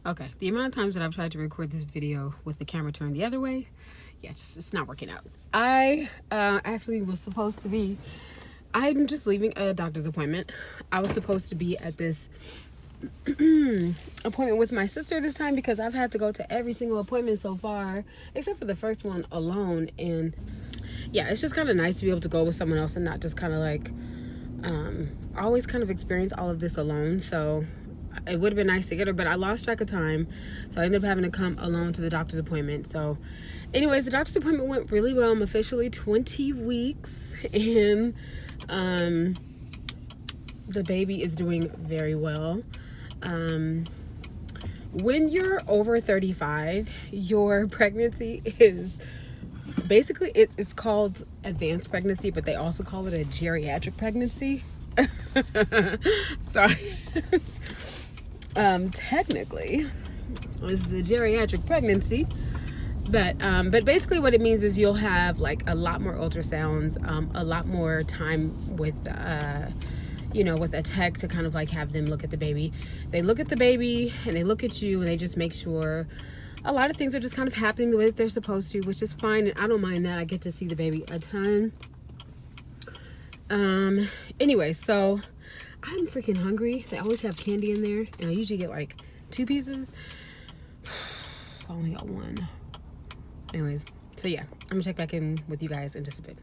Okay, the amount of times that I've tried to record this video with the camera turned the other way, yeah, it's not working out. I actually was supposed to be, I'm just leaving a doctor's appointment. I was supposed to be at this appointment with my sister this time because I've had to go to every single appointment so far, except for the first one alone. And yeah, it's just kind of nice to be able to go with someone else and not just kind of like, I always kind of experience all of this alone. So it would have been nice to get her, but I lost track of time, so I ended up having to come alone to the doctor's appointment. So anyways, the doctor's appointment went really well. I'm officially 20 weeks and the baby is doing very well. When you're over 35, your pregnancy is basically it's called advanced pregnancy, but they also call it a geriatric pregnancy. Sorry. Technically this is a geriatric pregnancy, but basically what it means is you'll have like a lot more ultrasounds, a lot more time with with a tech to kind of like have them look at the baby. They look at the baby and they look at you and they just make sure a lot of things are just kind of happening the way that they're supposed to, which is fine, and I don't mind that. I get to see the baby a ton. Anyway, so I'm freaking hungry. They always have candy in there, and I usually get like 2 pieces. I only got 1. Anyways, so yeah, I'm gonna check back in with you guys in just a bit.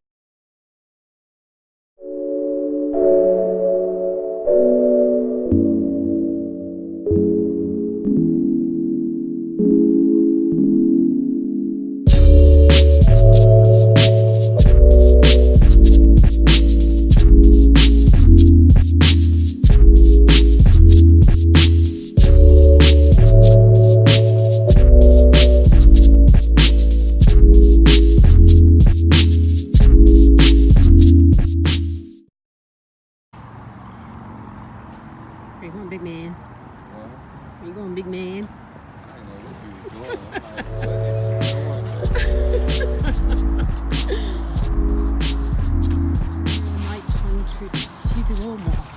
Where you going, big man? Where you going, big man? I didn't know what you was doing. Nighttime trips to the Walmart.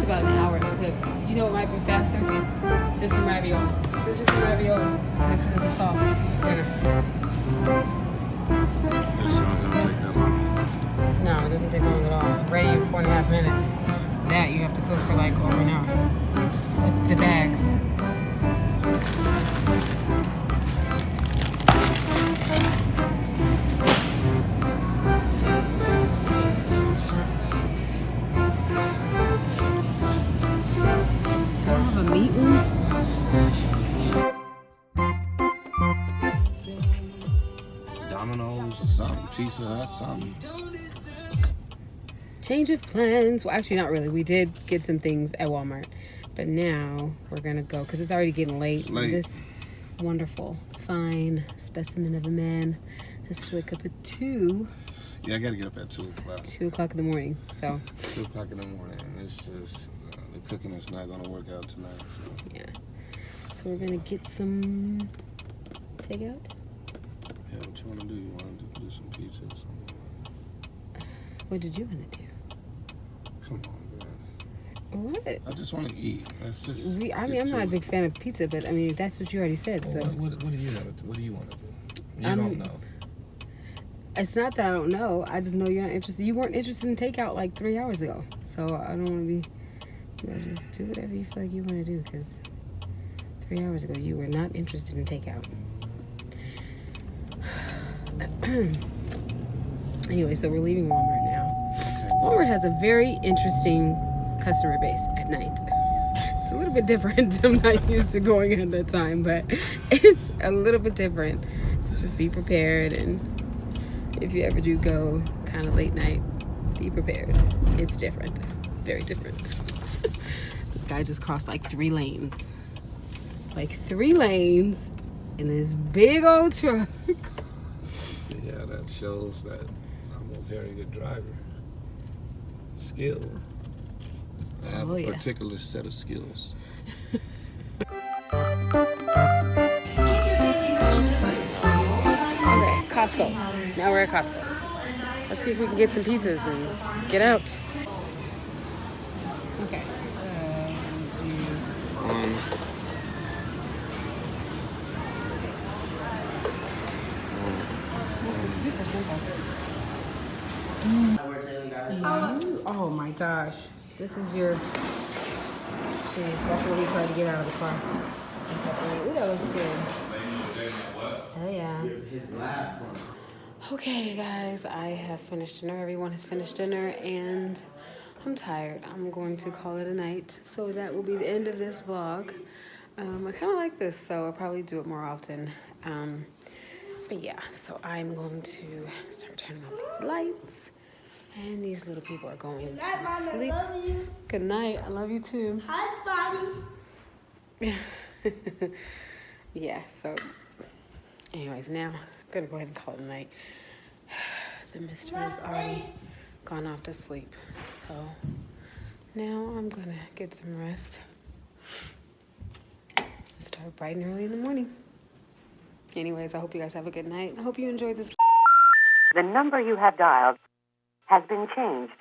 About an hour to cook. You know what might be faster? Just some ravioli. Just some ravioli next to the sauce. It's not gonna take that long. No, it doesn't take long at all. Ready in 4.5 minutes. That you have to cook for like over an hour. The bags. Domino's or something, Pizza Hut, something. Change of plans. Well, actually, not really. We did get some things at Walmart, but now we're gonna go because it's already getting late. It's late. This wonderful, fine specimen of a man has to wake up at 2. Yeah, I gotta get up at 2 o'clock. 2 o'clock in the morning. So 2 o'clock in the morning. It's just the cooking is not gonna work out tonight. So. yeah. So we're gonna get some takeout. Yeah, what you wanna do? You wanna do some pizza or something? What did you want to do? Come on, man. What? I just want to eat. That's just. I'm not a big fan of pizza, but I mean, that's what you already said. Well, So what do you want to do? What do you want to do? You don't know. it's not that I don't know. I just know you're not interested. You weren't interested in takeout like 3 hours ago. So I don't want to be. Just do whatever you feel like you want to do. Because 3 hours ago you were not interested in takeout. Anyway, so we're leaving Walmart now. Okay. Walmart has a very interesting customer base at night. It's a little bit different. I'm not used to going at that time, but it's a little bit different. So just be prepared, and if you ever do go kind of late night, be prepared. It's different. Very different. This guy just crossed like 3 lanes. Like 3 lanes in this big old truck. Yeah, that shows that I'm a very good driver. Skill. I have a particular set of skills. Okay, Costco. Now we're at Costco. Let's see if we can get some pizzas and get out. Okay, so this is super simple. Oh my gosh. This is your... Jeez, that's what we tried to get out of the car. Ooh, that looks good. Oh yeah. Okay guys, I have finished dinner. Everyone has finished dinner and I'm tired. I'm going to call it a night. So that will be the end of this vlog. I kind of like this, so I'll probably do it more often. But yeah, so I'm going to start turning off these lights. And these little people are going to sleep. I love you. Good night. I love you too. Hi, buddy. Yeah, so anyways, now I'm gonna go ahead and call it a night. The mister has already gone off to sleep. So now I'm gonna get some rest. Start bright and early in the morning. Anyways, I hope you guys have a good night. I hope you enjoyed this. The number you have dialed has been changed.